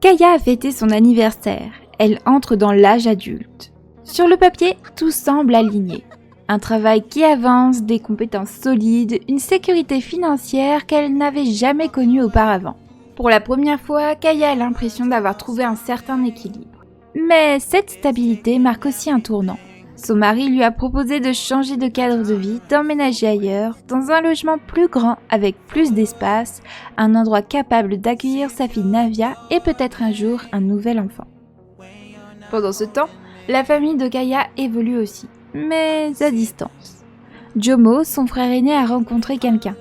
Kaya a fêté son anniversaire. Elle entre dans l'âge adulte. Sur le papier, tout semble aligné. Un travail qui avance, des compétences solides, une sécurité financière qu'elle n'avait jamais connue auparavant. Pour la première fois, Kaya a l'impression d'avoir trouvé un certain équilibre. Mais cette stabilité marque aussi un tournant. Son mari lui a proposé de changer de cadre de vie, d'emménager ailleurs, dans un logement plus grand avec plus d'espace, un endroit capable d'accueillir sa fille Navia et peut-être un jour un nouvel enfant. Pendant ce temps, la famille de Kaya évolue aussi, mais à distance. Jomo, son frère aîné, a rencontré quelqu'un.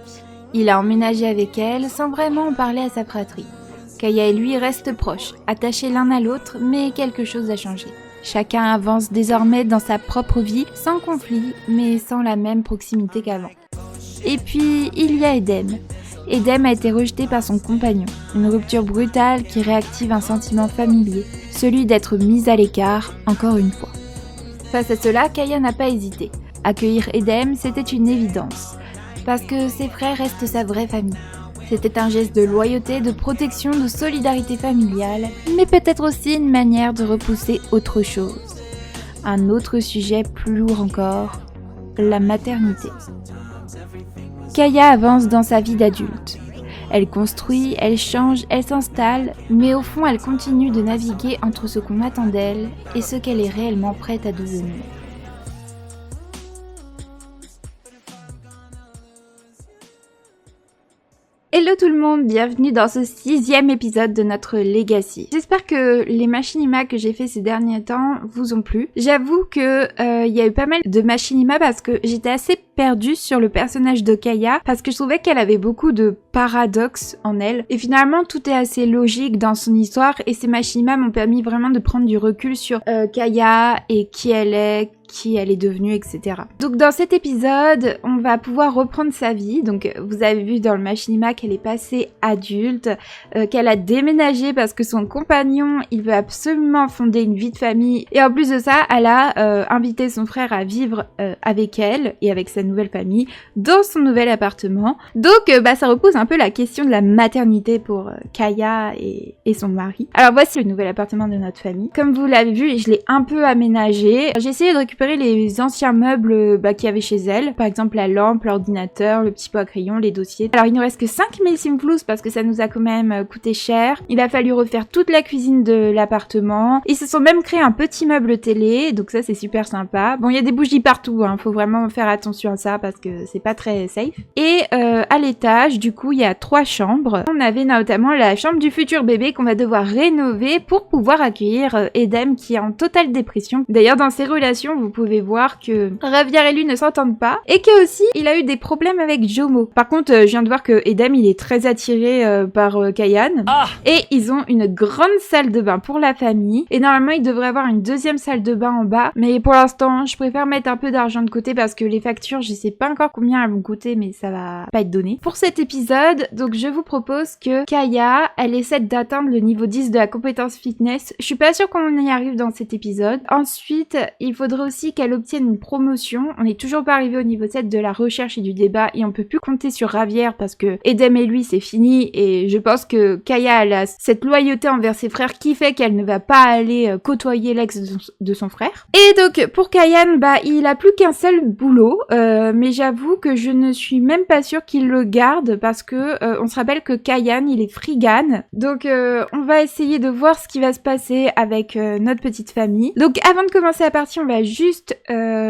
Il a emménagé avec elle sans vraiment en parler à sa fratrie. Kaya et lui restent proches, attachés l'un à l'autre, mais quelque chose a changé. Chacun avance désormais dans sa propre vie, sans conflit, mais sans la même proximité qu'avant. Et puis, il y a Edem. Edem a été rejeté par son compagnon. Une rupture brutale qui réactive un sentiment familier, celui d'être mise à l'écart, encore une fois. Face à cela, Kaya n'a pas hésité. Accueillir Edem, c'était une évidence, parce que ses frères restent sa vraie famille. C'était un geste de loyauté, de protection, de solidarité familiale, mais peut-être aussi une manière de repousser autre chose. Un autre sujet plus lourd encore, la maternité. Kaya avance dans sa vie d'adulte. Elle construit, elle change, elle s'installe, mais au fond elle continue de naviguer entre ce qu'on attend d'elle et ce qu'elle est réellement prête à devenir. Hello tout le monde, bienvenue dans ce 6e épisode de notre Legacy. J'espère que les machinima que j'ai fait ces derniers temps vous ont plu. J'avoue que y a eu pas mal de machinima parce que j'étais assez perdue sur le personnage de Kaya parce que je trouvais qu'elle avait beaucoup de paradoxes en elle et finalement tout est assez logique dans son histoire et ces machinima m'ont permis vraiment de prendre du recul sur Kaya et qui elle est devenue, etc. Donc dans cet épisode, on va pouvoir reprendre sa vie. Donc vous avez vu dans le machinima qu'elle est passée adulte, qu'elle a déménagé parce que son compagnon, il veut absolument fonder une vie de famille. Et en plus de ça, elle a invité son frère à vivre avec elle et avec sa nouvelle famille dans son nouvel appartement. Donc ça repose un peu la question de la maternité pour Kaya et son mari. Alors voici le nouvel appartement de notre famille. Comme vous l'avez vu, je l'ai un peu aménagé. J'ai essayé de récupérer les anciens meubles qu'il y avait chez elle, par exemple la lampe, l'ordinateur, le petit pot à crayon, les dossiers. Alors il ne reste que 5000 simflous parce que ça nous a quand même coûté cher. Il a fallu refaire toute la cuisine de l'appartement. Ils se sont même créé un petit meuble télé, donc ça c'est super sympa. Bon, il y a des bougies partout, faut vraiment faire attention à ça parce que c'est pas très safe. Et à l'étage, du coup, il y a 3 chambres. On avait notamment la chambre du futur bébé qu'on va devoir rénover pour pouvoir accueillir Edem qui est en totale dépression. D'ailleurs, dans ses relations, vous pouvez voir que Ravière et lui ne s'entendent pas et que aussi il a eu des problèmes avec Jomo. Par contre, je viens de voir que Edem il est très attiré par Kayan et ils ont une grande salle de bain pour la famille et normalement il devrait avoir une deuxième salle de bain en bas, mais pour l'instant je préfère mettre un peu d'argent de côté parce que les factures je sais pas encore combien elles vont coûter mais ça va pas être donné. Pour cet épisode, donc je vous propose que Kaya elle essaie d'atteindre le niveau 10 de la compétence fitness. Je suis pas sûre qu'on y arrive dans cet épisode. Ensuite, il faudrait aussi qu'elle obtienne une promotion. On n'est toujours pas arrivé au niveau 7 de la recherche et du débat et on peut plus compter sur Ravière parce que Edem et lui c'est fini et je pense que Kaya elle a cette loyauté envers ses frères qui fait qu'elle ne va pas aller côtoyer l'ex de son frère. Et donc pour Kayan, il a plus qu'un seul boulot mais j'avoue que je ne suis même pas sûre qu'il le garde parce que on se rappelle que Kayan il est frigane. Donc on va essayer de voir ce qui va se passer avec notre petite famille. Donc avant de commencer la partie, on va juste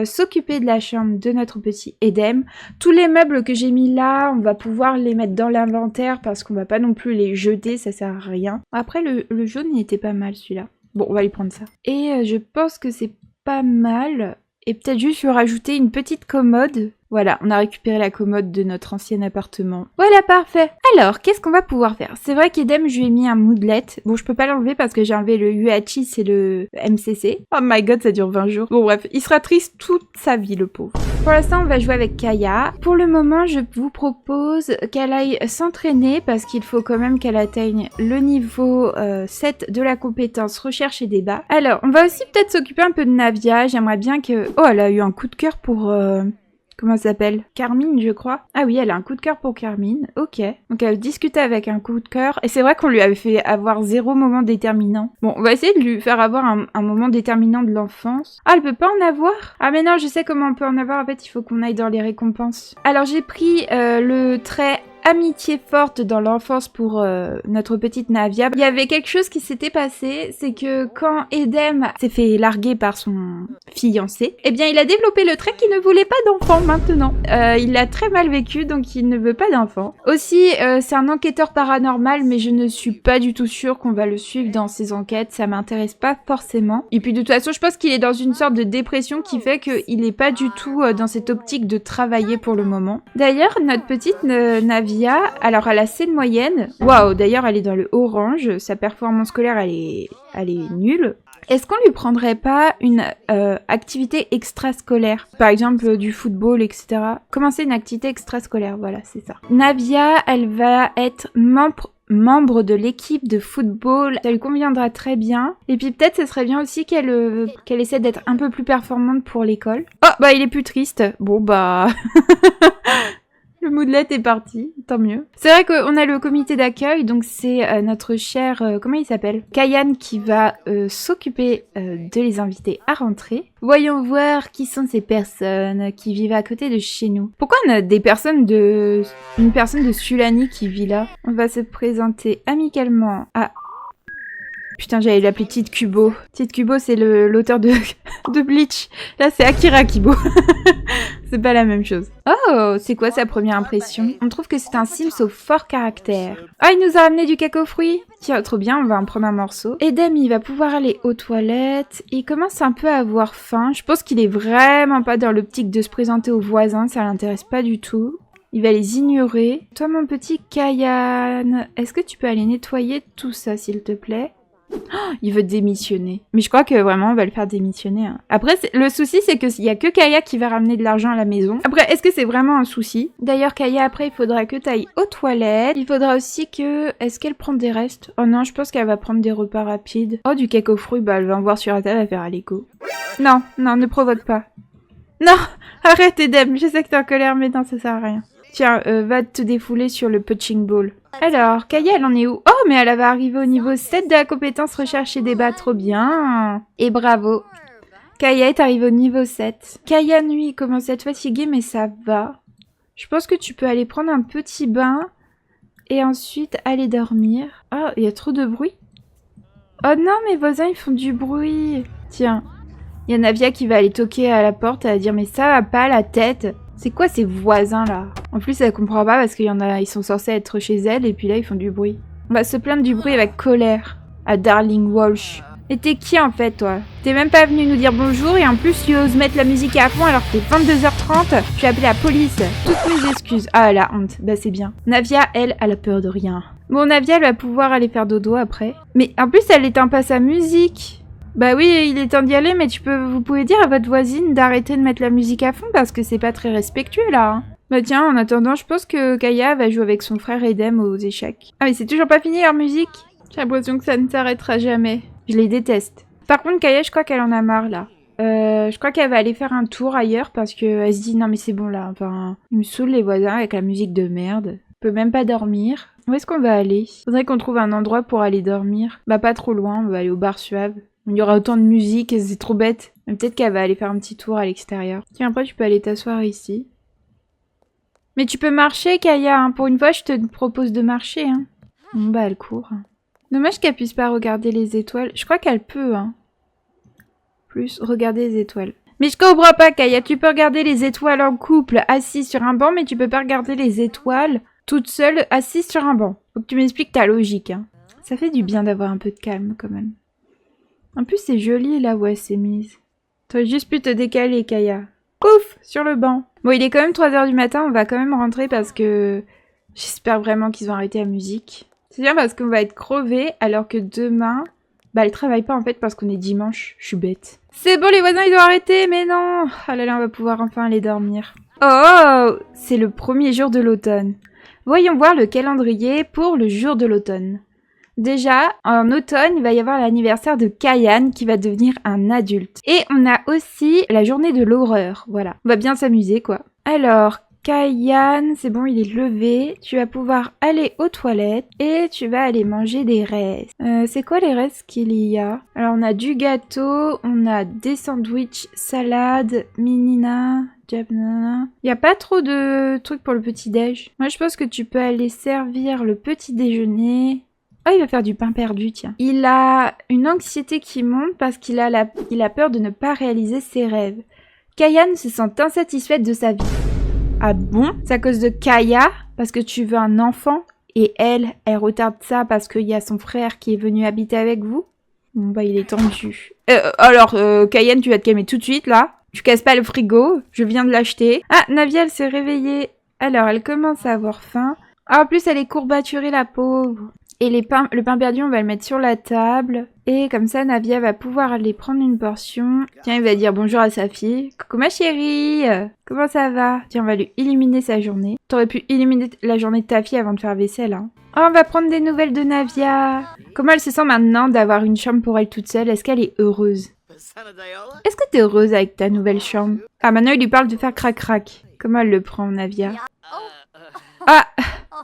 s'occuper de la chambre de notre petit Edem. Tous les meubles que j'ai mis là, on va pouvoir les mettre dans l'inventaire parce qu'on va pas non plus les jeter, ça sert à rien. Après le jaune il était pas mal celui-là. Bon, on va lui prendre ça. Et je pense que c'est pas mal. Et peut-être juste lui rajouter une petite commode. Voilà, on a récupéré la commode de notre ancien appartement. Voilà, parfait. Alors, qu'est-ce qu'on va pouvoir faire? C'est vrai qu'Edem, je lui ai mis un moodlet. Bon, je peux pas l'enlever parce que j'ai enlevé le UHIS et le MCC. Oh my god, ça dure 20 jours. Bon, bref, il sera triste toute sa vie, le pauvre. Pour l'instant, on va jouer avec Kaya. Pour le moment, je vous propose qu'elle aille s'entraîner parce qu'il faut quand même qu'elle atteigne le niveau 7 de la compétence recherche et débat. Alors, on va aussi peut-être s'occuper un peu de Navia. J'aimerais bien que... Oh, elle a eu un coup de cœur pour Comment ça s'appelle? Carmine, je crois. Ah oui, elle a un coup de cœur pour Carmine. Ok. Donc elle discutait avec un coup de cœur. Et c'est vrai qu'on lui avait fait avoir 0 moment déterminant. Bon, on va essayer de lui faire avoir un moment déterminant de l'enfance. Ah, elle peut pas en avoir? Ah mais non, je sais comment on peut en avoir. En fait, il faut qu'on aille dans les récompenses. Alors j'ai pris le trait amitié forte dans l'enfance pour notre petite Navia. Il y avait quelque chose qui s'était passé, c'est que quand Edem s'est fait larguer par son fiancé, eh bien il a développé le trait qu'il ne voulait pas d'enfant maintenant. Il l'a très mal vécu, donc il ne veut pas d'enfant. Aussi, c'est un enquêteur paranormal, mais je ne suis pas du tout sûre qu'on va le suivre dans ses enquêtes, ça m'intéresse pas forcément. Et puis de toute façon, je pense qu'il est dans une sorte de dépression qui fait qu'il n'est pas du tout dans cette optique de travailler pour le moment. D'ailleurs, notre petite Navia, alors elle a C de moyenne. Waouh, d'ailleurs elle est dans le orange. Sa performance scolaire elle est nulle. Est-ce qu'on lui prendrait pas une activité extrascolaire? Par exemple du football, etc. Commencer une activité extrascolaire, voilà, c'est ça. Navia, elle va être membre de l'équipe de football, ça lui conviendra très bien. Et puis peut-être ce serait bien aussi qu'elle essaie d'être un peu plus performante pour l'école. Oh, bah il est plus triste. Bon, bah... Le moodlet est parti, tant mieux. C'est vrai qu'on a le comité d'accueil, donc c'est notre cher... comment il s'appelle? Kayan qui va s'occuper de les inviter à rentrer. Voyons voir qui sont ces personnes qui vivent à côté de chez nous. Pourquoi on a des personnes de... Une personne de Sulani qui vit là? On va se présenter amicalement à... Putain, j'allais l'appeler Tite Kubo. Tite Kubo, c'est l'auteur de Bleach. Là, c'est Akira Kubo. C'est pas la même chose. Oh, c'est quoi sa première impression? On trouve que c'est un Sims au fort caractère. Ah, il nous a ramené du cacao fruit. Tiens, trop bien, on va en prendre un morceau. Edem, il va pouvoir aller aux toilettes. Il commence un peu à avoir faim. Je pense qu'il est vraiment pas dans l'optique de se présenter aux voisins. Ça l'intéresse pas du tout. Il va les ignorer. Toi, mon petit Kayan, est-ce que tu peux aller nettoyer tout ça, s'il te plaît? Oh, il veut démissionner. Mais je crois que vraiment on va le faire démissionner. Hein. Après, le souci c'est qu'il y a que Kaya qui va ramener de l'argent à la maison. Après, est-ce que c'est vraiment un souci? D'ailleurs, Kaya, après, il faudra que tu ailles aux toilettes. Il faudra aussi que... Est-ce qu'elle prend des restes? Oh non, je pense qu'elle va prendre des repas rapides. Oh, du cake aux fruits, bah elle va en voir sur la table, elle va faire à l'écho. Non, non, ne provoque pas. Non, arrête Edem, je sais que t'es en colère, mais non, ça sert à rien. Tiens, va te défouler sur le punching ball. Alors, Kaya, elle en est où? Oh, mais elle va arriver au niveau 7 de la compétence recherche et débat, trop bien. Et bravo. Kaya est arrivée au niveau 7. Kaya, lui, commence à être fatiguée, mais ça va. Je pense que tu peux aller prendre un petit bain et ensuite aller dormir. Oh, il y a trop de bruit. Oh non, mes voisins, ils font du bruit. Tiens, il y a Navia qui va aller toquer à la porte, elle va dire, mais ça va pas la tête. C'est quoi ces voisins là? En plus elle comprend pas parce qu'il y en a, ils sont censés être chez elle et puis là ils font du bruit. On va se plaindre du bruit avec colère à Darling Walsh. Et t'es qui en fait toi? T'es même pas venu nous dire bonjour et en plus tu oses mettre la musique à fond alors que t'es 22h30. Je vais appeler la police. Toutes mes excuses. Ah la honte, bah c'est bien. Navia, elle a peur de rien. Bon Navia elle va pouvoir aller faire dodo après. Mais en plus elle éteint pas sa musique. Bah oui, il est temps d'y aller, mais vous pouvez dire à votre voisine d'arrêter de mettre la musique à fond parce que c'est pas très respectueux là. Hein. Bah tiens, en attendant, je pense que Kaya va jouer avec son frère Edem aux échecs. Ah mais c'est toujours pas fini leur musique? J'ai l'impression que ça ne s'arrêtera jamais. Je les déteste. Par contre, Kaya, je crois qu'elle en a marre là. Je crois qu'elle va aller faire un tour ailleurs parce qu'elle se dit non mais c'est bon là, enfin, ils me saoulent les voisins avec la musique de merde. Je peux même pas dormir. Où est-ce qu'on va aller? Faudrait qu'on trouve un endroit pour aller dormir. Bah pas trop loin, on va aller au bar Suave. Il y aura autant de musique, c'est trop bête. Mais peut-être qu'elle va aller faire un petit tour à l'extérieur. Tiens, après tu peux aller t'asseoir ici. Mais tu peux marcher, Kaya, hein. Pour une fois, je te propose de marcher, hein. Bon, bah, elle court. Dommage qu'elle puisse pas regarder les étoiles. Je crois qu'elle peut, hein. Plus, regarder les étoiles. Mais je comprends pas, Kaya. Tu peux regarder les étoiles en couple, assis sur un banc, mais tu peux pas regarder les étoiles toute seule, assise sur un banc. Faut que tu m'expliques ta logique, hein. Ça fait du bien d'avoir un peu de calme, quand même. En plus, c'est joli, là où elle s'est mise. T'aurais juste pu te décaler, Kaya. Pouf, sur le banc. Bon, il est quand même 3h du matin, on va quand même rentrer parce que j'espère vraiment qu'ils ont arrêté la musique. C'est bien parce qu'on va être crevés alors que demain, bah elle travaille pas en fait parce qu'on est dimanche. Je suis bête. C'est bon, les voisins ils ont arrêté, mais non. Ah là là, on va pouvoir enfin aller dormir. Oh, c'est le premier jour de l'automne. Voyons voir le calendrier pour le jour de l'automne. Déjà, en automne, il va y avoir l'anniversaire de Kayan qui va devenir un adulte. Et on a aussi la journée de l'horreur, voilà. On va bien s'amuser, quoi. Alors, Kayan, c'est bon, il est levé. Tu vas pouvoir aller aux toilettes et tu vas aller manger des restes. C'est quoi les restes qu'il y a? Alors, on a du gâteau, on a des sandwichs, salade, minina, jabnana. Il n'y a pas trop de trucs pour le petit-déj. Moi, je pense que tu peux aller servir le petit-déjeuner. Oh, il va faire du pain perdu, tiens. Il a une anxiété qui monte parce qu'il a peur de ne pas réaliser ses rêves. Kayan se sent insatisfaite de sa vie. Ah bon? C'est à cause de Kaya? Parce que tu veux un enfant? Et elle retarde ça parce qu'il y a son frère qui est venu habiter avec vous? Bon bah il est tendu. Alors, Kayan, tu vas te calmer tout de suite, là. Tu casses pas le frigo, je viens de l'acheter. Ah, Navia, elle s'est réveillée. Alors, elle commence à avoir faim. Ah, en plus, elle est courbaturée, la pauvre. Et le pain perdu, on va le mettre sur la table. Et comme ça, Navia va pouvoir aller prendre une portion. Tiens, il va dire bonjour à sa fille. Coucou ma chérie, comment ça va? Tiens, on va lui illuminer sa journée. T'aurais pu illuminer la journée de ta fille avant de faire vaisselle, hein. Oh, on va prendre des nouvelles de Navia. Comment elle se sent maintenant d'avoir une chambre pour elle toute seule? Est-ce qu'elle est heureuse? Est-ce que t'es heureuse avec ta nouvelle chambre? Ah, maintenant il lui parle de faire crac-crac. Comment elle le prend, Navia? Ah,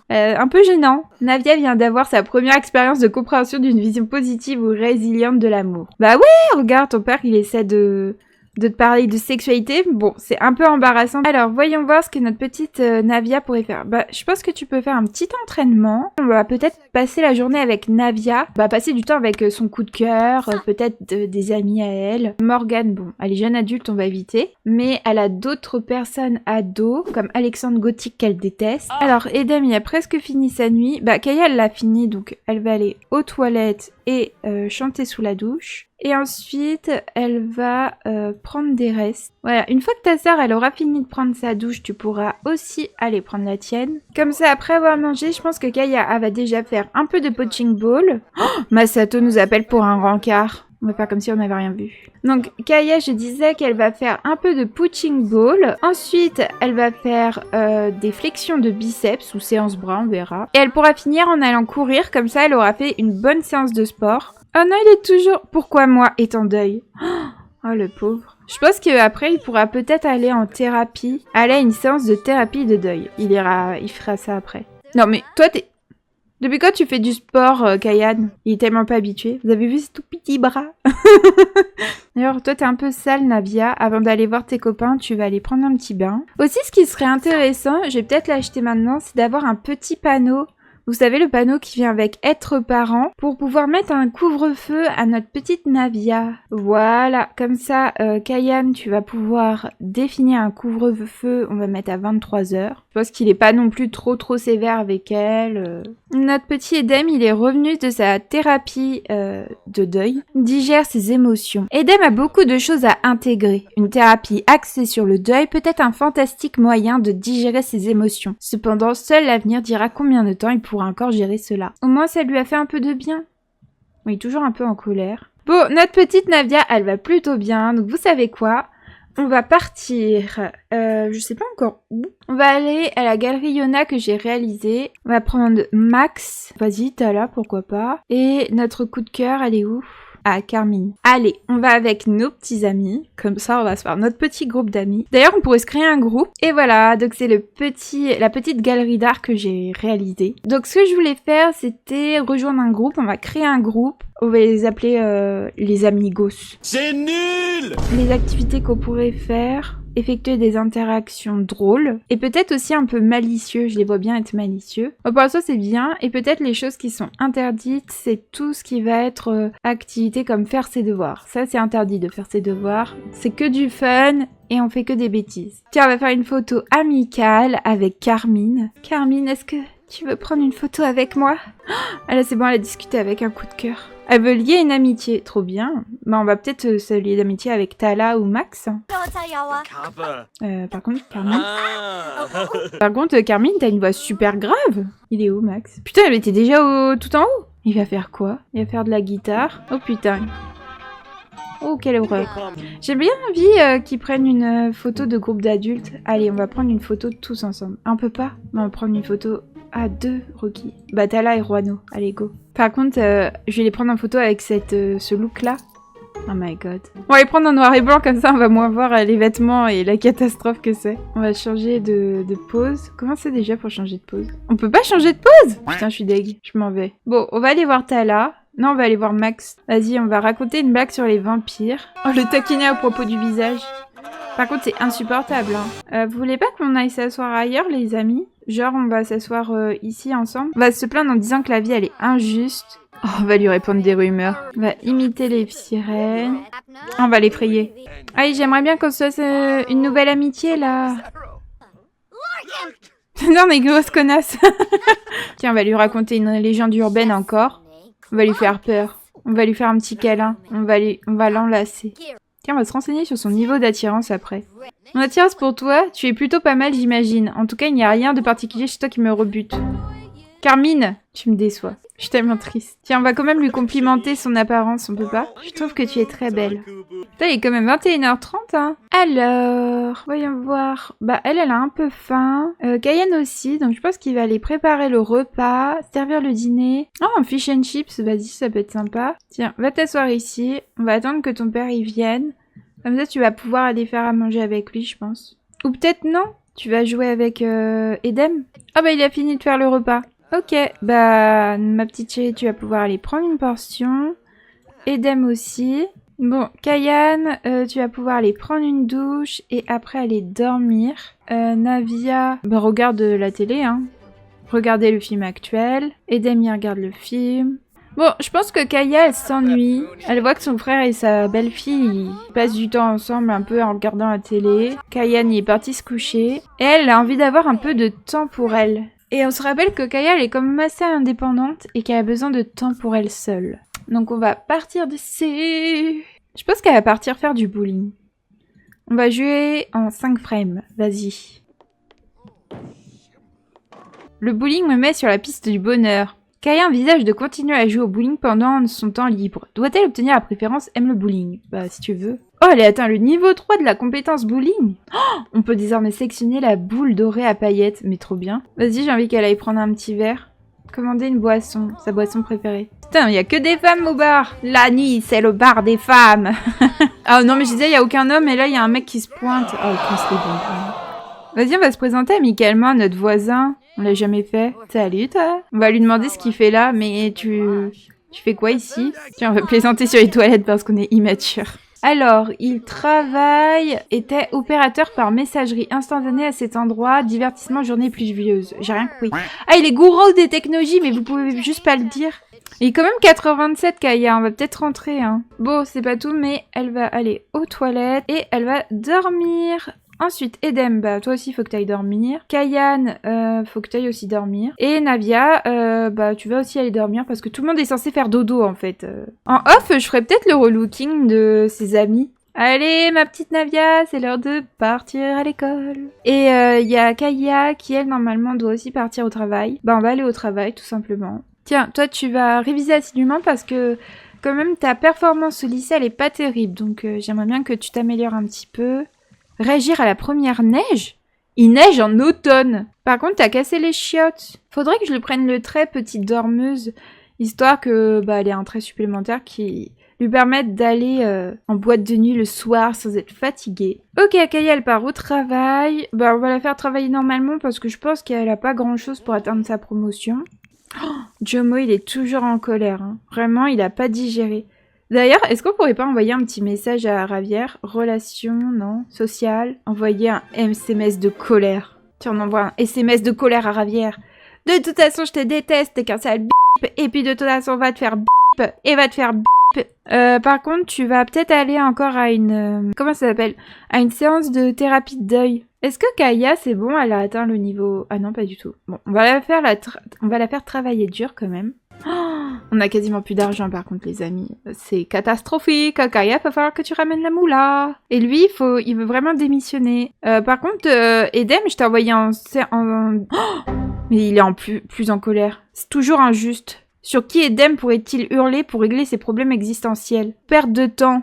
un peu gênant. Navia vient d'avoir sa première expérience de compréhension d'une vision positive ou résiliente de l'amour. Bah ouais, regarde, ton père, il essaie de te parler de sexualité. Bon, c'est un peu embarrassant. Alors, voyons voir ce que notre petite Navia pourrait faire. Bah, je pense que tu peux faire un petit entraînement. On va peut-être passer la journée avec Navia. On va passer du temps avec son coup de cœur, peut-être des amis à elle. Morgane, bon, elle est jeune adulte, on va éviter. Mais elle a d'autres personnes ados, comme Alexandre Gothique qu'elle déteste. Alors, Edem, il a presque fini sa nuit. Bah, Kaya, elle l'a fini, donc elle va aller aux toilettes et chanter sous la douche. Et ensuite, elle va prendre des restes. Voilà, une fois que ta sœur, elle aura fini de prendre sa douche, tu pourras aussi aller prendre la tienne. Comme ça, après avoir mangé, je pense que Kaya, elle va déjà faire un peu de punching ball. Oh, Masato nous appelle pour un rencard. On va faire comme si on n'avait rien vu. Donc, Kaya, je disais qu'elle va faire un peu de punching ball. Ensuite, elle va faire des flexions de biceps ou séance bras, on verra. Et elle pourra finir en allant courir. Comme ça, elle aura fait une bonne séance de sport. Oh non, il est toujours... Pourquoi moi est en deuil? Oh, le pauvre. Je pense qu'après, il pourra peut-être aller en thérapie. Aller à une séance de thérapie de deuil. Il fera ça après. Non, mais toi, depuis quand tu fais du sport, Kayan? Il est tellement pas habitué. Vous avez vu ses tout petits bras? D'ailleurs, toi, t'es un peu sale, Navia. Avant d'aller voir tes copains, tu vas aller prendre un petit bain. Aussi, ce qui serait intéressant, je vais peut-être l'acheter maintenant, c'est d'avoir un petit panneau. Vous savez, le panneau qui vient avec être parent pour pouvoir mettre un couvre-feu à notre petite Navia. Voilà, comme ça, Kayan, tu vas pouvoir définir un couvre-feu. On va mettre à 23h. Je pense qu'il est pas non plus trop sévère avec elle. Notre petit Edem, il est revenu de sa thérapie de deuil. Il digère ses émotions. Edem a beaucoup de choses à intégrer. Une thérapie axée sur le deuil peut être un fantastique moyen de digérer ses émotions. Cependant, seul l'avenir dira combien de temps il pourra encore gérer cela. Au moins, ça lui a fait un peu de bien. Oui, toujours un peu en colère. Bon, notre petite Navia, elle va plutôt bien. Donc, vous savez quoi? On va partir, je sais pas encore où. On va aller à la galerie Yona que j'ai réalisée. On va prendre Max. Vas-y, t'as là, pourquoi pas. Et notre coup de cœur, elle est où? Ah, Carmine. Allez, on va avec nos petits amis. Comme ça, on va se faire notre petit groupe d'amis. D'ailleurs, on pourrait se créer un groupe. Et voilà, donc c'est la petite galerie d'art que j'ai réalisée. Donc ce que je voulais faire, c'était rejoindre un groupe. On va créer un groupe. On va les appeler les amigos. C'est nul! Les activités qu'on pourrait faire... effectuer des interactions drôles et peut-être aussi un peu malicieux, je les vois bien être malicieux. Bon, pour l'instant c'est bien, et peut-être les choses qui sont interdites, c'est tout ce qui va être activité comme faire ses devoirs. Ça c'est interdit de faire ses devoirs, c'est que du fun et on fait que des bêtises. Tiens, on va faire une photo amicale avec Carmine. Carmine, est-ce que tu veux prendre une photo avec moi? Ah là c'est bon, elle a discuté avec un coup de cœur. Elle veut lier une amitié, trop bien. Bah on va peut-être se lier d'amitié avec Tala ou Max. Par contre, Carmine... Par contre, Carmine, t'as une voix super grave. Il est où, Max? Putain, elle était déjà tout en haut. Il va faire quoi? Il va faire de la guitare. Oh putain. Oh, quelle horreur. J'ai bien envie qu'ils prennent une photo de groupe d'adultes. Allez, on va prendre une photo tous ensemble. On peut pas? On va prendre une photo... à 2, Rocky. Batala et Ruano. Allez, go. Par contre, je vais les prendre en photo avec ce look-là. Oh my god. On va les prendre en noir et blanc, comme ça on va moins voir les vêtements et la catastrophe que c'est. On va changer de pose. Comment c'est déjà pour changer de pose? On peut pas changer de pose? Putain, je suis deg. Je m'en vais. Bon, on va aller voir Tala. Non, on va aller voir Max. Vas-y, on va raconter une blague sur les vampires. Oh, le taquinet à propos du visage. Par contre, c'est insupportable. Hein. Vous voulez pas qu'on aille s'asseoir ailleurs, les amis? Genre, on va s'asseoir ici ensemble. On va se plaindre en disant que la vie, elle est injuste. Oh, on va lui répondre des rumeurs. On va imiter les sirènes. On va l'effrayer. Allez, j'aimerais bien qu'on se fasse une nouvelle amitié, là. Non, mais grosse connasse. Tiens, on va lui raconter une légende urbaine encore. On va lui faire peur. On va lui faire un petit câlin. On va l'enlacer. Tiens, on va se renseigner sur son niveau d'attirance après. Mon attirance pour toi, tu es plutôt pas mal, j'imagine. En tout cas, il n'y a rien de particulier chez toi qui me rebute. Carmine, tu me déçois. Je suis tellement triste. Tiens, on va quand même lui complimenter son apparence, on peut pas? Je trouve que tu es très belle. Putain, il est quand même 21h30, hein. Alors, voyons voir. Bah, elle a un peu faim. Cayenne aussi, donc je pense qu'il va aller préparer le repas, servir le dîner. Oh, un fish and chips, vas-y, ça peut être sympa. Tiens, va t'asseoir ici. On va attendre que ton père y vienne. Comme ça, tu vas pouvoir aller faire à manger avec lui, je pense. Ou peut-être non. Tu vas jouer avec Edem. Ah bah, il a fini de faire le repas. Ok, bah, ma petite chérie, tu vas pouvoir aller prendre une portion. Edem aussi. Bon, Kayane, tu vas pouvoir aller prendre une douche et après aller dormir. Navia, bah, regarde la télé, hein. Regardez le film actuel. Edem, il regarde le film. Bon, je pense que Kaya, elle s'ennuie. Elle voit que son frère et sa belle-fille ils passent du temps ensemble un peu en regardant la télé. Kayane est partie se coucher. Et elle a envie d'avoir un peu de temps pour elle. Et on se rappelle que Kaya, elle est quand même assez indépendante et qu'elle a besoin de temps pour elle seule. Donc on va partir d'ici. Je pense qu'elle va partir faire du bowling. On va jouer en 5 frames. Vas-y. Le bowling me met sur la piste du bonheur. Kaya envisage de continuer à jouer au bowling pendant son temps libre. Doit-elle obtenir la préférence aime le bowling? Bah si tu veux. Oh, elle a atteint le niveau 3 de la compétence bowling. Oh, on peut désormais sélectionner la boule dorée à paillettes. Mais trop bien. Vas-y, j'ai envie qu'elle aille prendre un petit verre. Commander une boisson. Sa boisson préférée. Putain, il y a que des femmes au bar. La nuit, c'est le bar des femmes. Ah non, mais je disais, il y a aucun homme. Et là, il y a un mec qui se pointe. Oh, qu'on serait bon. Vas-y, on va se présenter amicalement à notre voisin. On l'a jamais fait. Salut, toi. On va lui demander ce qu'il fait là. Mais tu fais quoi ici? Tiens, on va plaisanter sur les toilettes parce qu'on est immature. Alors, il travaille, était opérateur par messagerie instantanée à cet endroit, divertissement journée pluvieuse. J'ai rien compris. Ah, il est gourou des technologies, mais vous pouvez juste pas le dire. Il est quand même 4h27, Kaya, on va peut-être rentrer, hein. Bon, c'est pas tout, mais elle va aller aux toilettes et elle va dormir. Ensuite, Edem, bah toi aussi faut que t'ailles dormir. Kayane, faut que t'ailles aussi dormir. Et Navia, bah tu vas aussi aller dormir parce que tout le monde est censé faire dodo en fait. En off, je ferai peut-être le relooking de ses amis. Allez ma petite Navia, c'est l'heure de partir à l'école. Et il y a Kaya qui elle normalement doit aussi partir au travail. Bah on va aller au travail tout simplement. Tiens, toi tu vas réviser assidûment parce que quand même ta performance au lycée elle est pas terrible. Donc j'aimerais bien que tu t'améliores un petit peu. Réagir à la première neige? Il neige en automne. Par contre, t'as cassé les chiottes. Faudrait que je lui prenne le trait petite dormeuse, histoire que bah elle ait un trait supplémentaire qui lui permette d'aller en boîte de nuit le soir sans être fatiguée. Ok, Kaya, elle part au travail. Bah on va la faire travailler normalement parce que je pense qu'elle a pas grand chose pour atteindre sa promotion. Oh, Jomo, il est toujours en colère. Hein. Vraiment, il a pas digéré. D'ailleurs, est-ce qu'on pourrait pas envoyer un petit message à Ravière? Relation, non? Sociale? Envoyer un SMS de colère. Tiens, on envoie un SMS de colère à Ravière. De toute façon, je te déteste, t'es qu'un sale bip. Et puis de toute façon, va te faire bip. Et va te faire bip. Par contre, tu vas peut-être aller encore à une... comment ça s'appelle? À une séance de thérapie de deuil. Est-ce que Kaya, c'est bon? Elle a atteint le niveau... Ah non, pas du tout. Bon, on va la faire travailler dur quand même. Oh, on a quasiment plus d'argent par contre les amis. C'est catastrophique. Kaya, va falloir que tu ramènes la moula. Et lui, il veut vraiment démissionner. Par contre, Edem, je t'ai envoyé en... Oh, mais il est plus en colère. C'est toujours injuste. Sur qui Edem pourrait-il hurler pour régler ses problèmes existentiels? Perte de temps.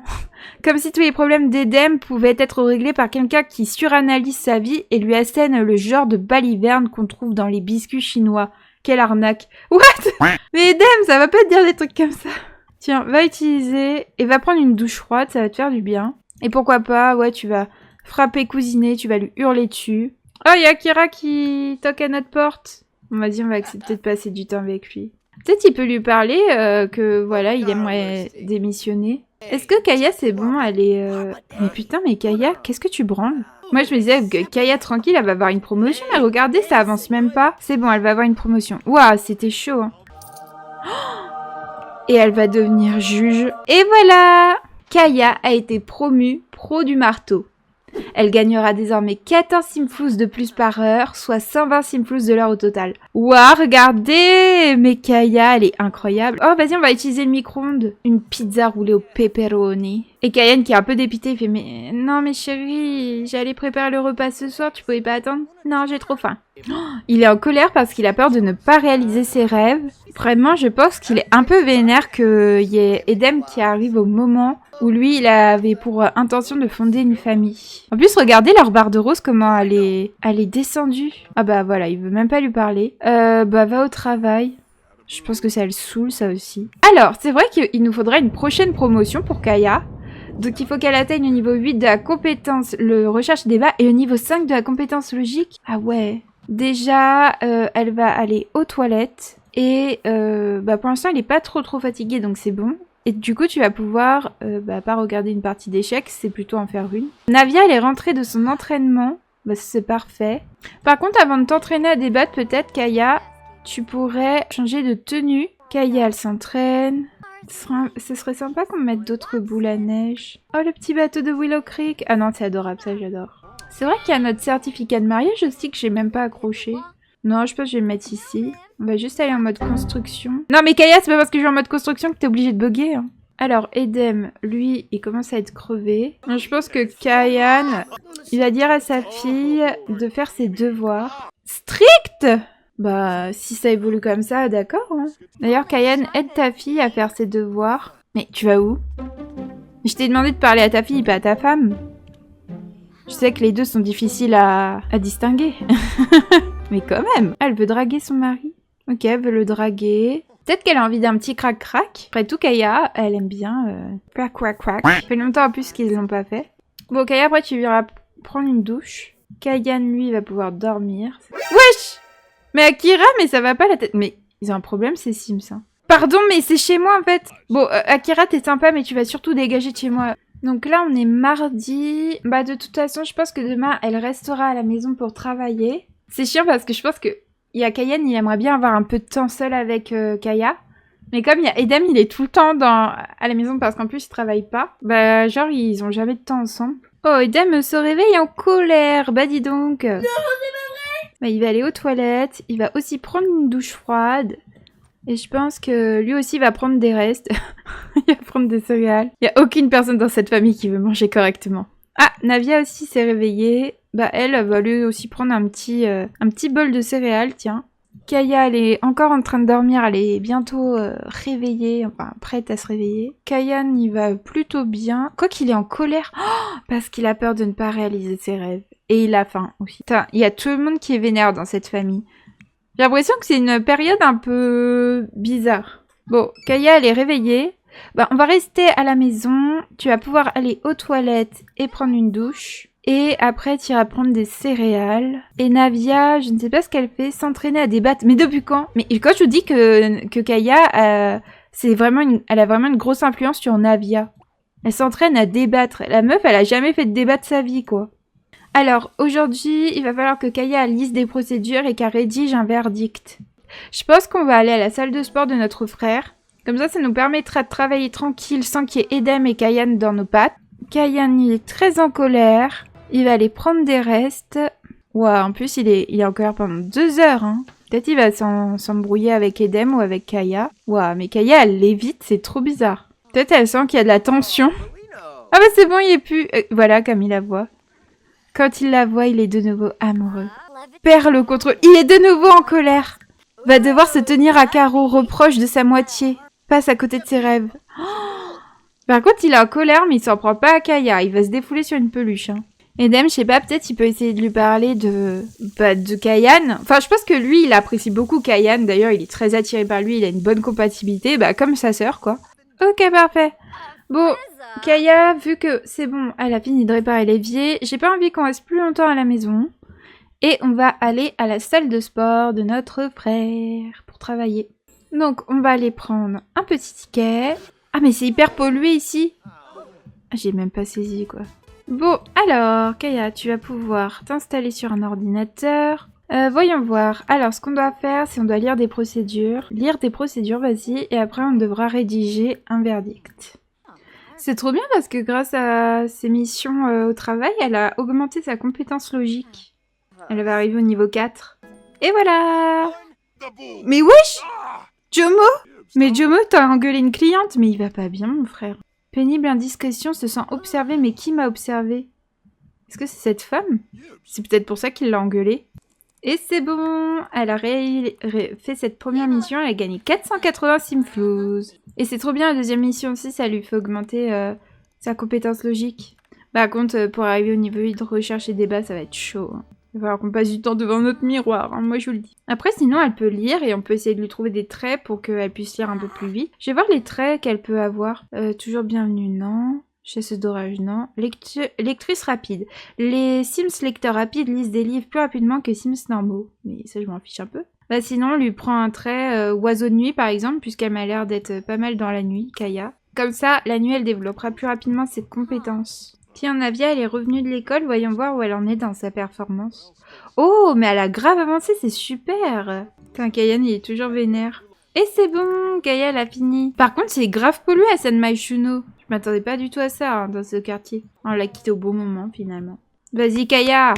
Comme si tous les problèmes d'Edem pouvaient être réglés par quelqu'un qui suranalyse sa vie et lui assène le genre de baliverne qu'on trouve dans les biscuits chinois. Quelle arnaque. What? Mais Edem, ça va pas te dire des trucs comme ça. Tiens, va utiliser et va prendre une douche froide, ça va te faire du bien. Et pourquoi pas, ouais, tu vas frapper cousinet, tu vas lui hurler dessus. Oh, il y a Akira qui toque à notre porte. Bon, vas-y, on va accepter de passer du temps avec lui. Peut-être il peut lui parler que, voilà, il aimerait démissionner. Est-ce que Kaya, c'est bon, elle est... Mais putain, mais Kaya, qu'est-ce que tu branles? Moi, je me disais que Kaya, tranquille, elle va avoir une promotion. Mais regardez, ça avance même pas. C'est bon, elle va avoir une promotion. Waouh, c'était chaud. Hein. Et elle va devenir juge. Et voilà! Kaya a été promue pro du marteau. Elle gagnera désormais 14 simflous de plus par heure, soit 120 simflous de l'heure au total. Waouh, regardez! Mais Kaya, elle est incroyable. Oh, vas-y, on va utiliser le micro-ondes. Une pizza roulée au pepperoni. Et Kayan, qui est un peu dépitée, il fait « Mais non, mais chérie, j'allais préparer le repas ce soir, tu pouvais pas attendre? Non, j'ai trop faim. Oh, » Il est en colère parce qu'il a peur de ne pas réaliser ses rêves. Vraiment, je pense qu'il est un peu vénère qu'il y ait Edem qui arrive au moment où lui, il avait pour intention de fonder une famille. En plus, regardez leur barre de rose, comment elle est descendue. Ah bah voilà, il veut même pas lui parler. Bah va au travail. Je pense que ça le saoule, ça aussi. Alors, c'est vrai qu'il nous faudrait une prochaine promotion pour Kaya. Donc il faut qu'elle atteigne le niveau 8 de la compétence, le recherche débat, et le niveau 5 de la compétence logique. Ah ouais. Déjà, elle va aller aux toilettes. Et bah pour l'instant, elle est pas trop fatiguée, donc c'est bon. Et du coup, tu vas pouvoir pas regarder une partie d'échecs, c'est plutôt en faire une. Navia, elle est rentrée de son entraînement. Bah c'est parfait. Par contre, avant de t'entraîner à débattre, peut-être, Kaya, tu pourrais changer de tenue. Kaya, elle s'entraîne. Ce serait sympa qu'on mette d'autres boules à neige. Oh, le petit bateau de Willow Creek. Ah non, c'est adorable, ça, j'adore. C'est vrai qu'il y a notre certificat de mariage aussi que j'ai même pas accroché. Non, je pense que je vais le mettre ici. On va juste aller en mode construction. Non, mais Kaya, c'est pas parce que je suis en mode construction que t'es obligé de bugger. Hein. Alors, Edem, lui, il commence à être crevé. Donc, je pense que Kayan, il va dire à sa fille de faire ses devoirs. Strict! Bah, si ça évolue comme ça, d'accord. Hein. D'ailleurs, Kayan, aide ta fille à faire ses devoirs. Mais tu vas où? Je t'ai demandé de parler à ta fille, pas à ta femme. Je sais que les deux sont difficiles à distinguer. Mais quand même, elle veut draguer son mari. Ok, elle veut le draguer. Peut-être qu'elle a envie d'un petit crac-crac. Après tout, Kaya, elle aime bien crac-crac-crac. Ça fait longtemps en plus qu'ils l'ont pas fait. Bon, Kaya, après, tu iras prendre une douche. Kayan, lui, va pouvoir dormir. Wesh! Mais Akira, mais ça va pas la tête. Mais ils ont un problème, ces Sims. Hein. Pardon, mais c'est chez moi, en fait. Bon, Akira, t'es sympa, mais tu vas surtout dégager de chez moi. Donc là, on est mardi. Bah, de toute façon, je pense que demain, elle restera à la maison pour travailler. C'est chiant parce que je pense que il y a Kayan, il aimerait bien avoir un peu de temps seul avec Kaya. Mais comme il y a Edem, il est tout le temps à la maison parce qu'en plus, il travaille pas. Bah, genre, ils ont jamais de temps ensemble. Oh, Edem se réveille en colère. Bah, dis donc. Non, c'est pas vrai. Bah, il va aller aux toilettes. Il va aussi prendre une douche froide. Et je pense que lui aussi va prendre des restes. Il va prendre des céréales. Il n'y a aucune personne dans cette famille qui veut manger correctement. Ah, Navia aussi s'est réveillée. Bah elle va lui aussi prendre un petit bol de céréales, tiens. Kaya, elle est encore en train de dormir, elle est bientôt réveillée, enfin prête à se réveiller. Kayan, il va plutôt bien. Quoi qu'il est en colère, parce qu'il a peur de ne pas réaliser ses rêves. Et il a faim aussi. Putain, il y a tout le monde qui est vénère dans cette famille. J'ai l'impression que c'est une période un peu bizarre. Bon, Kaya, elle est réveillée. Bah, on va rester à la maison. Tu vas pouvoir aller aux toilettes et prendre une douche. Et après, tu iras prendre des céréales. Et Navia, je ne sais pas ce qu'elle fait, s'entraîner à débattre. Mais depuis quand? Mais quand je vous dis que Kaya, elle a vraiment une grosse influence sur Navia. Elle s'entraîne à débattre. La meuf, elle a jamais fait de débat de sa vie, quoi. Alors, aujourd'hui, il va falloir que Kaya lise des procédures et qu'elle rédige un verdict. Je pense qu'on va aller à la salle de sport de notre frère. Comme ça nous permettra de travailler tranquille sans qu'il y ait Edem et Kayan dans nos pattes. Kayan, il est très en colère. Il va aller prendre des restes. Ouah, en plus, il est en colère pendant 2 heures. Hein. Peut-être il va s'embrouiller avec Edem ou avec Kaya. Ouah, mais Kaya, elle l'évite, c'est trop bizarre. Peut-être elle sent qu'il y a de la tension. Ah bah c'est bon, il est plus... voilà, comme il la voit. Quand il la voit, il est de nouveau amoureux. Perd le contrôle. Il est de nouveau en colère. Va devoir se tenir à carreau, reproche de sa moitié. Passe à côté de ses rêves. Par contre, il est en colère, mais il s'en prend pas à Kaya. Il va se défouler sur une peluche. Hein. Edem, je sais pas, peut-être il peut essayer de lui parler de Kayan. Enfin, je pense que lui, il apprécie beaucoup Kayan. D'ailleurs, il est très attiré par lui. Il a une bonne compatibilité, comme sa sœur, quoi. Ok, parfait. Bon, Kaya, vu que c'est bon, elle a fini de réparer l'évier, j'ai pas envie qu'on reste plus longtemps à la maison. Et on va aller à la salle de sport de notre frère pour travailler. Donc, on va aller prendre un petit ticket. Ah, mais c'est hyper pollué ici. J'ai même pas saisi, quoi. Bon, alors, Kaya, tu vas pouvoir t'installer sur un ordinateur. Voyons voir. Alors, ce qu'on doit faire, c'est on doit lire des procédures. Lire des procédures, vas-y. Et après, on devra rédiger un verdict. C'est trop bien parce que grâce à ses missions au travail, elle a augmenté sa compétence logique. Elle va arriver au niveau 4. Et voilà! Mais wesh! Jomo! Mais Jomo, t'as engueulé une cliente, mais il va pas bien, mon frère. Pénible indiscrétion, se sent observé, mais qui m'a observé? Est-ce que c'est cette femme? C'est peut-être pour ça qu'il l'a engueulée. Et c'est bon! Elle a fait cette première mission, elle a gagné 480 simflouz. Et c'est trop bien, la deuxième mission aussi, ça lui fait augmenter sa compétence logique. Par contre, pour arriver au niveau 8 de recherche et débat, ça va être chaud. Il va falloir qu'on passe du temps devant notre miroir, hein, moi je vous le dis. Après, sinon, elle peut lire et on peut essayer de lui trouver des traits pour qu'elle puisse lire un peu plus vite. Je vais voir les traits qu'elle peut avoir. Toujours bienvenue, non. Chasseuse d'orage, non. Lectrice rapide. Les Sims lecteurs rapides lisent des livres plus rapidement que Sims normaux. Mais ça, je m'en fiche un peu. Bah sinon, on lui prend un trait oiseau de nuit, par exemple, puisqu'elle m'a l'air d'être pas mal dans la nuit, Kaya. Comme ça, la nuit, elle développera plus rapidement ses compétences. Puis Navia, elle est revenue de l'école, voyons voir où elle en est dans sa performance. Oh, mais elle a grave avancé, c'est super! Putain, Kayan, il est toujours vénère. Et c'est bon, Kaya, elle a fini. Par contre, c'est grave pollué à Sanmaishuno. Je m'attendais pas du tout à ça, hein, dans ce quartier. On l'a quitté au bon moment, finalement. Vas-y, Kaya!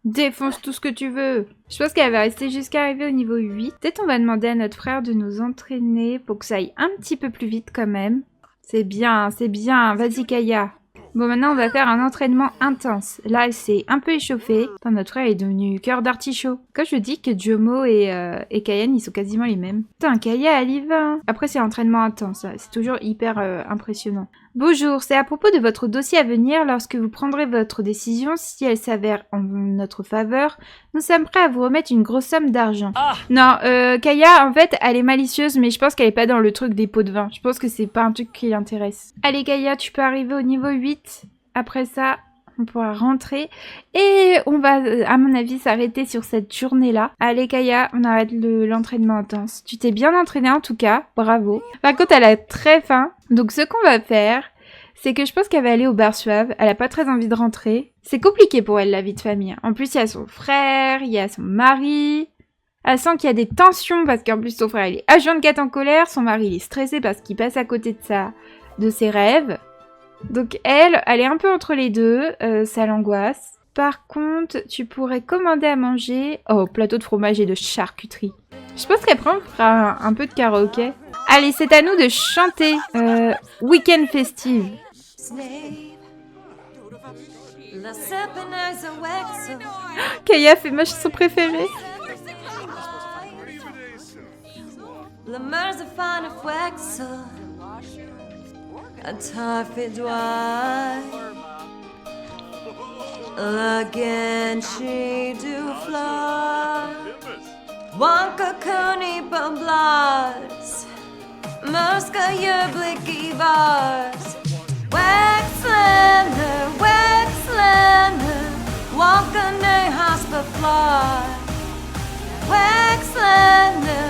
Défonce tout ce que tu veux. Je pense qu'elle va rester jusqu'à arriver au niveau 8. Peut-être on va demander à notre frère de nous entraîner pour que ça aille un petit peu plus vite quand même. C'est bien, c'est bien. Vas-y, Kaya. Bon, maintenant, on va faire un entraînement intense. Là, elle s'est un peu échauffée. Putain, notre frère est devenu cœur d'artichaut. Quand je dis que Jomo et Kayan, ils sont quasiment les mêmes. Putain, Kaya, elle y va. Après, c'est l'entraînement intense. C'est toujours hyper impressionnant. Bonjour, c'est à propos de votre dossier à venir. Lorsque vous prendrez votre décision, si elle s'avère en notre faveur, nous sommes prêts à vous remettre une grosse somme d'argent. Ah non, Kaya, en fait, elle est malicieuse, mais je pense qu'elle est pas dans le truc des pots de vin. Je pense que c'est pas un truc qui l'intéresse. Allez, Kaya, tu peux arriver au niveau 8. Après ça, on pourra rentrer. Et on va, à mon avis, s'arrêter sur cette journée-là. Allez, Kaya, on arrête l'entraînement intense. Tu t'es bien entraînée en tout cas. Bravo. Par contre, elle a très faim. Donc, ce qu'on va faire, c'est que je pense qu'elle va aller au bar suave. Elle a pas très envie de rentrer. C'est compliqué pour elle, la vie de famille. En plus, il y a son frère, il y a son mari. Elle sent qu'il y a des tensions parce qu'en plus, son frère, il est H24 en colère. Son mari, il est stressé parce qu'il passe à côté de ses rêves. Donc elle est un peu entre les deux, ça l'angoisse. Par contre, tu pourrais commander à manger... Oh, plateau de fromage et de charcuterie. Je pense qu'après, on fera un peu de karaoké. Allez, c'est à nous de chanter. Week-end festive. Kaya fait ma chanson préférée. A toffee dry again she do fly Wanka kuni blars Muska je blikkie bars Waxlander Wanka ne haspa fly Waxlander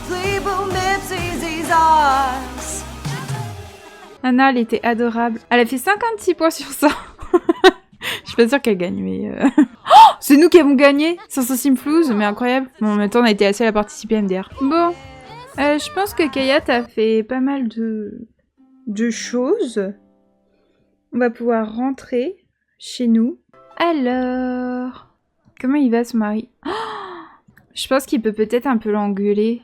Fleebo mipsies are Anna, elle était adorable. Elle a fait 56 points sur 100. Je suis pas sûre qu'elle gagne, mais... Oh, c'est nous qui avons gagné 500 simflouz, mais incroyable. Bon, en même temps, on a été la seule à participer à MDR. Bon, je pense que Kaya t'a fait pas mal de choses. On va pouvoir rentrer chez nous. Alors... Comment il va, son mari? Oh, je pense qu'il peut peut-être un peu l'engueuler.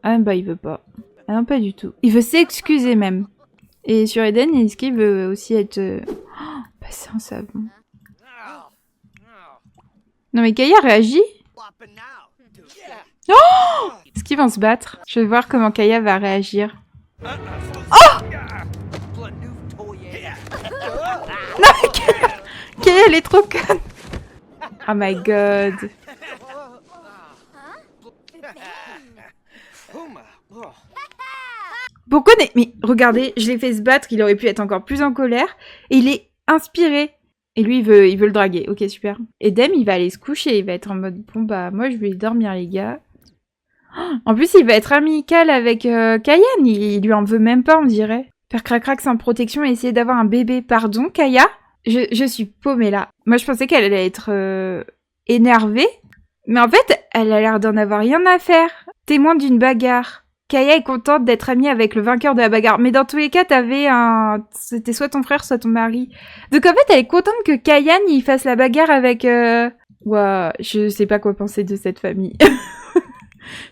Ah, bah, il veut pas. Ah non, pas du tout. Il veut s'excuser même. Et sur Eden, est-ce qu'il veut aussi être... passer en savon. Non mais Kaya réagit. Oh, est-ce qu'ils vont se battre? Je vais voir comment Kaya va réagir. Oh, non mais Kaya, elle est trop conne. Oh my god. Pourquoi mais regardez, je l'ai fait se battre, il aurait pu être encore plus en colère. Et il est inspiré. Et lui, il veut le draguer. Ok, super. Et Dem, il va aller se coucher. Il va être en mode, bon bah, moi, je vais dormir, les gars. En plus, il va être amical avec Kayan. Il lui en veut même pas, on dirait. Faire crac-crac sans protection et essayer d'avoir un bébé. Pardon, Kaya? Je suis paumée là. Moi, je pensais qu'elle allait être énervée. Mais en fait, elle a l'air d'en avoir rien à faire. Témoin d'une bagarre. Kaya est contente d'être amie avec le vainqueur de la bagarre. Mais dans tous les cas, c'était soit ton frère, soit ton mari. Donc en fait, elle est contente que Kayan, il fasse la bagarre avec... Ouah, je sais pas quoi penser de cette famille.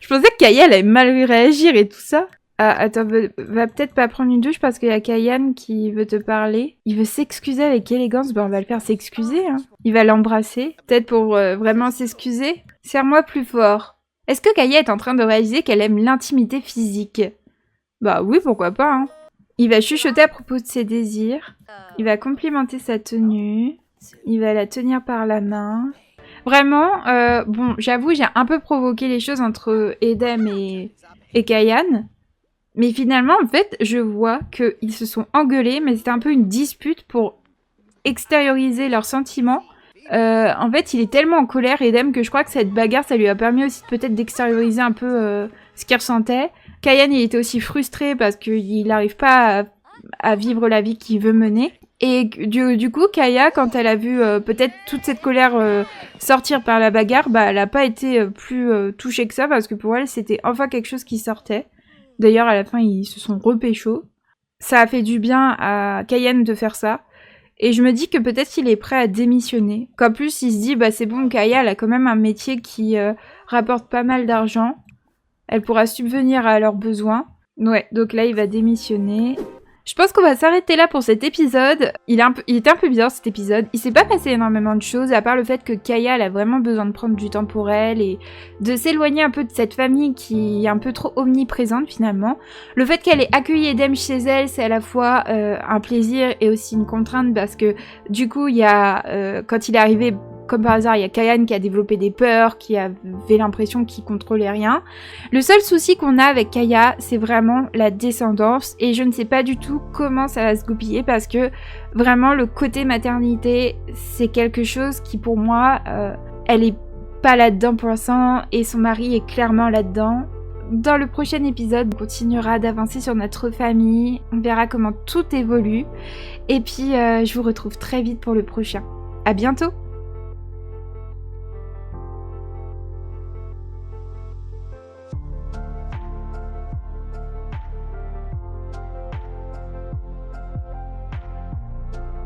Je pensais que Kaya, elle allait mal réagir et tout ça. Ah, attends, va peut-être pas prendre une douche parce qu'il y a Kayan qui veut te parler. Il veut s'excuser avec élégance. Bon, on va le faire s'excuser, hein. Il va l'embrasser. Peut-être pour vraiment s'excuser. Serre-moi plus fort. Est-ce que Kaya est en train de réaliser qu'elle aime l'intimité physique? Bah oui, pourquoi pas, hein. Il va chuchoter à propos de ses désirs. Il va complimenter sa tenue. Il va la tenir par la main. Vraiment, bon, j'avoue, j'ai un peu provoqué les choses entre Edem et Kayan. Mais finalement, en fait, je vois qu'ils se sont engueulés, mais c'était un peu une dispute pour extérioriser leurs sentiments. En fait, il est tellement en colère, Edem, que je crois que cette bagarre, ça lui a permis aussi peut-être d'extérioriser un peu ce qu'il ressentait. Kayan, il était aussi frustré parce qu'il n'arrive pas à vivre la vie qu'il veut mener. Et du coup, Kaya, quand elle a vu peut-être toute cette colère sortir par la bagarre, bah, elle n'a pas été plus touchée que ça, parce que pour elle, c'était enfin quelque chose qui sortait. D'ailleurs, à la fin, ils se sont repéchos. Ça a fait du bien à Kayan de faire ça. Et je me dis que peut-être qu'il est prêt à démissionner. Qu'en plus, il se dit, bah c'est bon, Kaya, elle a quand même un métier qui rapporte pas mal d'argent. Elle pourra subvenir à leurs besoins. Ouais, donc là, il va démissionner. Je pense qu'on va s'arrêter là pour cet épisode. Il était un peu bizarre cet épisode. Il s'est pas passé énormément de choses, à part le fait que Kaya, elle a vraiment besoin de prendre du temps pour elle et de s'éloigner un peu de cette famille qui est un peu trop omniprésente finalement. Le fait qu'elle ait accueilli Edem chez elle, c'est à la fois un plaisir et aussi une contrainte parce que du coup, il y a quand il est arrivé, comme par hasard, il y a Kayan qui a développé des peurs, qui avait l'impression qu'il contrôlait rien. Le seul souci qu'on a avec Kaya, c'est vraiment la descendance. Et je ne sais pas du tout comment ça va se goupiller parce que vraiment, le côté maternité, c'est quelque chose qui, pour moi, elle est pas là-dedans pour l'instant. Et son mari est clairement là-dedans. Dans le prochain épisode, on continuera d'avancer sur notre famille. On verra comment tout évolue. Et puis, je vous retrouve très vite pour le prochain. À bientôt!